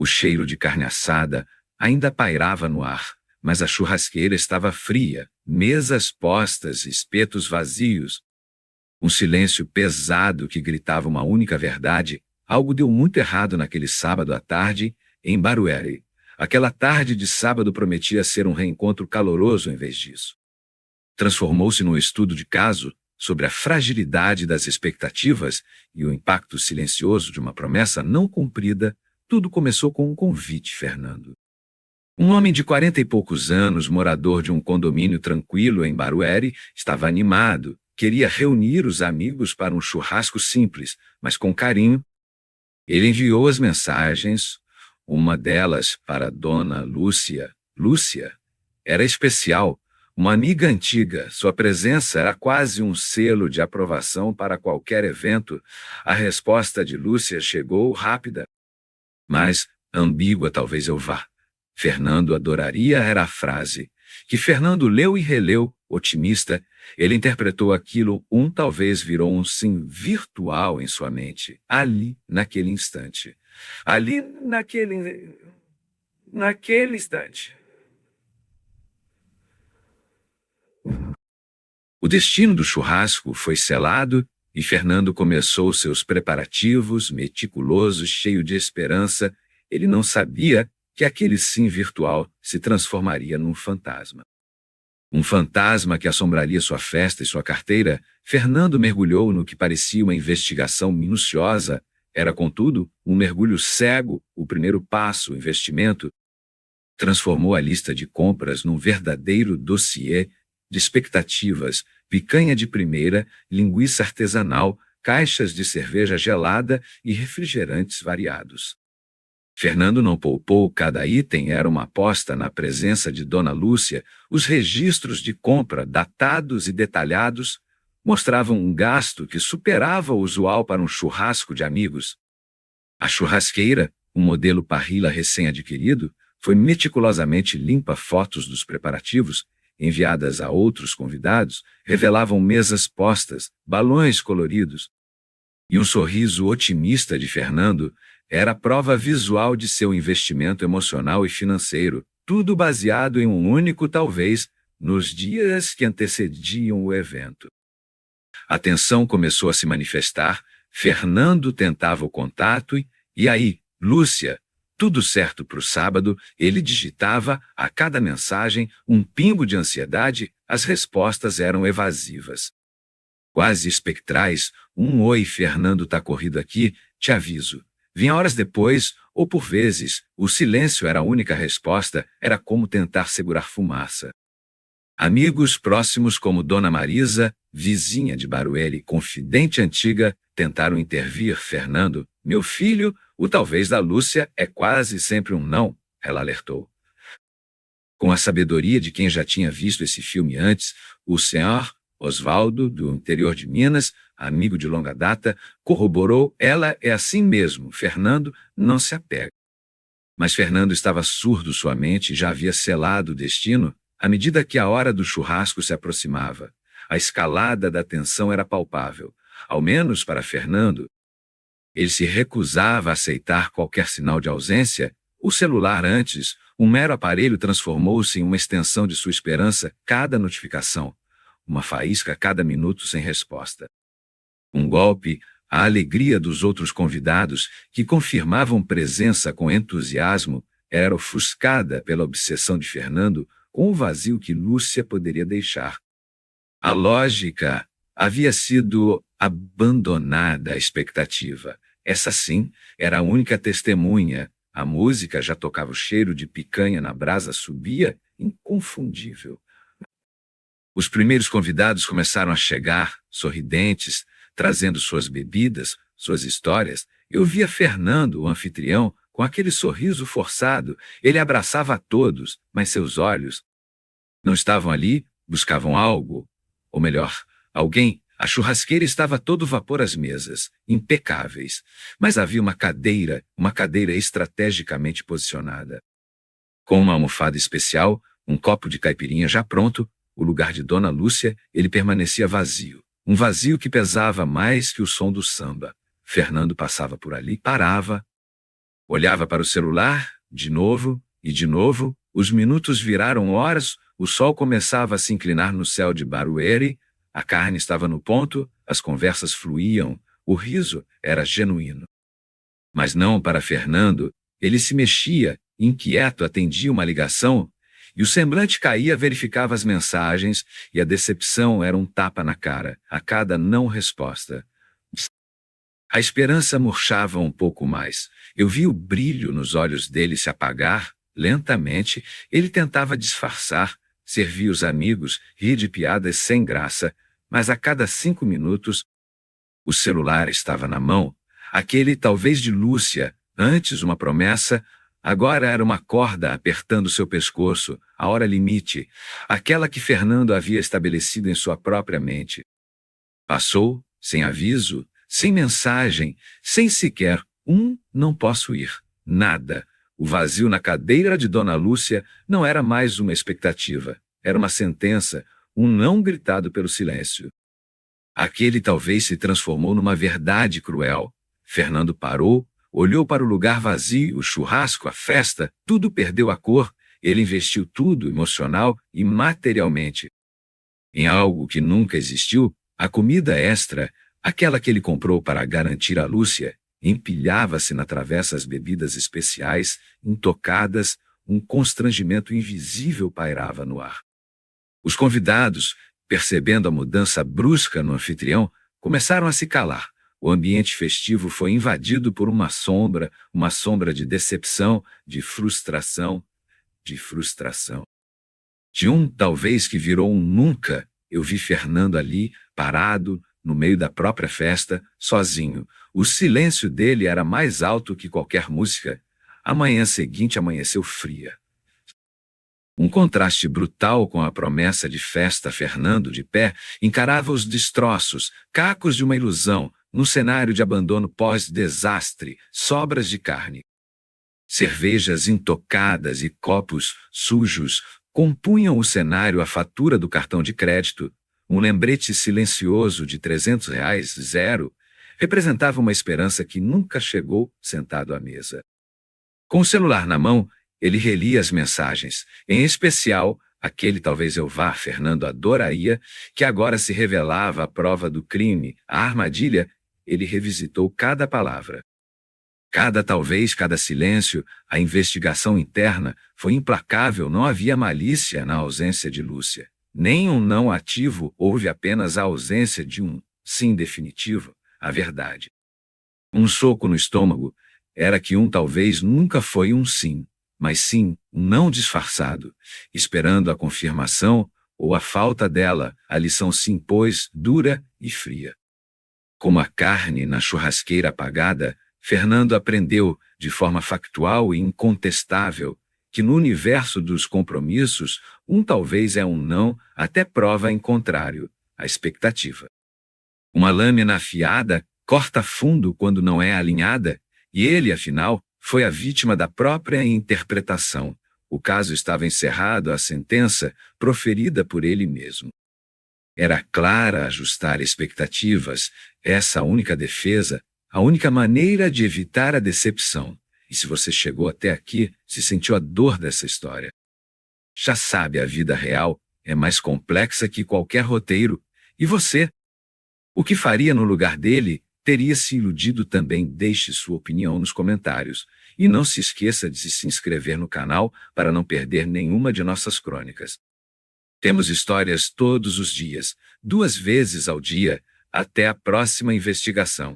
O cheiro de carne assada ainda pairava no ar, mas a churrasqueira estava fria, mesas postas, espetos vazios. Um silêncio pesado que gritava uma única verdade. Algo deu muito errado naquele sábado à tarde, em Barueri. Aquela tarde de sábado prometia ser um reencontro caloroso em vez disso. Transformou-se num estudo de caso sobre a fragilidade das expectativas e o impacto silencioso de uma promessa não cumprida. Tudo começou com um convite, Fernando. Um homem de 40 e poucos anos, morador de um condomínio tranquilo em Barueri, estava animado. Queria reunir os amigos para um churrasco simples, mas com carinho. Ele enviou as mensagens, uma delas para Dona Lúcia. Lúcia era especial, uma amiga antiga. Sua presença era quase um selo de aprovação para qualquer evento. A resposta de Lúcia chegou rápida, mas ambígua, talvez eu vá. Fernando adoraria era a frase, que Fernando leu e releu, otimista. Ele interpretou aquilo, talvez virou um sim virtual em sua mente, ali, naquele instante. Ali, naquele instante. O destino do churrasco foi selado e Fernando começou seus preparativos, meticuloso, cheio de esperança. Ele não sabia que aquele sim virtual se transformaria num fantasma. Um fantasma que assombraria sua festa e sua carteira. Fernando mergulhou no que parecia uma investigação minuciosa. Era, contudo, um mergulho cego. O primeiro passo, o investimento, transformou a lista de compras num verdadeiro dossiê de expectativas: picanha de primeira, linguiça artesanal, caixas de cerveja gelada e refrigerantes variados. Fernando não poupou, cada item era uma aposta na presença de Dona Lúcia. Os registros de compra, datados e detalhados, mostravam um gasto que superava o usual para um churrasco de amigos. A churrasqueira, um modelo Parrilla recém-adquirido, foi meticulosamente limpa. Fotos dos preparativos, enviadas a outros convidados, revelavam mesas postas, balões coloridos. E um sorriso otimista de Fernando era a prova visual de seu investimento emocional e financeiro, tudo baseado em um único talvez, nos dias que antecediam o evento. A tensão começou a se manifestar. Fernando tentava o contato e aí, Lúcia, tudo certo para o sábado. Ele digitava a cada mensagem um pingo de ansiedade. As respostas eram evasivas, quase espectrais. Oi, Fernando, tá corrido aqui, te aviso. Vinha horas depois, ou por vezes, o silêncio era a única resposta. Era como tentar segurar fumaça. Amigos próximos como Dona Marisa, vizinha de Barueri, confidente antiga, tentaram intervir. Fernando, meu filho, o talvez da Lúcia é quase sempre um não, ela alertou. Com a sabedoria de quem já tinha visto esse filme antes, o senhor Osvaldo, do interior de Minas, amigo de longa data, corroborou: ela é assim mesmo, Fernando, não se apega. Mas Fernando estava surdo, sua mente já havia selado o destino. À medida que a hora do churrasco se aproximava, a escalada da tensão era palpável, ao menos para Fernando. Ele se recusava a aceitar qualquer sinal de ausência. O celular, antes um mero aparelho, transformou-se em uma extensão de sua esperança. Cada notificação, uma faísca a cada minuto sem resposta. Um golpe, a alegria dos outros convidados, que confirmavam presença com entusiasmo, era ofuscada pela obsessão de Fernando com o vazio que Lúcia poderia deixar. A lógica havia sido abandonada. A expectativa, essa sim, era a única testemunha. A música já tocava, o cheiro de picanha na brasa subia, inconfundível. Os primeiros convidados começaram a chegar, sorridentes, trazendo suas bebidas, suas histórias. Eu via Fernando, o anfitrião, com aquele sorriso forçado. Ele abraçava a todos, mas seus olhos não estavam ali. Buscavam algo, ou melhor, alguém. A churrasqueira estava a todo vapor, as mesas, impecáveis, mas havia uma cadeira estrategicamente posicionada, com uma almofada especial, um copo de caipirinha já pronto. O lugar de Dona Lúcia, ele permanecia vazio, um vazio que pesava mais que o som do samba. Fernando passava por ali, parava, Olhava para o celular, de novo e de novo, os minutos viraram horas, o sol começava a se inclinar no céu de Barueri, a carne estava no ponto, as conversas fluíam, o riso era genuíno. Mas não para Fernando, ele se mexia, inquieto, atendia uma ligação, e o semblante caía, verificava as mensagens, e a decepção era um tapa na cara, a cada não resposta. A esperança murchava um pouco mais. Eu vi o brilho nos olhos dele se apagar, lentamente. Ele tentava disfarçar, servir os amigos, rir de piadas sem graça, mas a cada 5 minutos, o celular estava na mão, aquele talvez de Lúcia, antes uma promessa, agora era uma corda apertando seu pescoço, a hora limite, aquela que Fernando havia estabelecido em sua própria mente. Passou, sem aviso, sem mensagem, sem sequer não posso ir, nada. O vazio na cadeira de Dona Lúcia não era mais uma expectativa, era uma sentença, um não gritado pelo silêncio. Aquele talvez se transformou numa verdade cruel. Fernando parou, olhou para o lugar vazio, o churrasco, a festa, tudo perdeu a cor. Ele investiu tudo, emocional e materialmente, em algo que nunca existiu. A comida extra, aquela que ele comprou para garantir a Lúcia, empilhava-se na travessa as bebidas especiais, intocadas, um constrangimento invisível pairava no ar. Os convidados, percebendo a mudança brusca no anfitrião, começaram a se calar. O ambiente festivo foi invadido por uma sombra de decepção, de frustração. De talvez que virou um nunca, eu vi Fernando ali, parado, no meio da própria festa, sozinho. O silêncio dele era mais alto que qualquer música. A manhã seguinte amanheceu fria. Um contraste brutal com a promessa de festa. Fernando, de pé, encarava os destroços, cacos de uma ilusão, num cenário de abandono pós-desastre, sobras de carne. Cervejas intocadas e copos sujos compunham o cenário. A fatura do cartão de crédito, um lembrete silencioso de R$ 300, zero, representava uma esperança que nunca chegou sentado à mesa. Com o celular na mão, ele relia as mensagens, em especial aquele talvez eu vá, Fernando adoraria, que agora se revelava a prova do crime, a armadilha. Ele revisitou cada palavra. Cada talvez, cada silêncio, a investigação interna foi implacável. Não havia malícia na ausência de Lúcia. Nem um não ativo, houve apenas a ausência de um sim definitivo, a verdade. Um soco no estômago era que talvez nunca foi um sim, mas sim um não disfarçado, esperando a confirmação ou a falta dela. A lição se impôs, dura e fria. Como a carne na churrasqueira apagada, Fernando aprendeu, de forma factual e incontestável, que no universo dos compromissos, talvez é um não, até prova em contrário, a expectativa. Uma lâmina afiada corta fundo quando não é alinhada, e ele, afinal, foi a vítima da própria interpretação. O caso estava encerrado, a sentença proferida por ele mesmo. Era clara ajustar expectativas, essa a única defesa, a única maneira de evitar a decepção. E se você chegou até aqui, se sentiu a dor dessa história, já sabe, a vida real é mais complexa que qualquer roteiro. E você? O que faria no lugar dele? Teria se iludido também? Deixe sua opinião nos comentários. E não se esqueça de se inscrever no canal para não perder nenhuma de nossas crônicas. Temos histórias todos os dias, 2 vezes ao dia. Até a próxima investigação.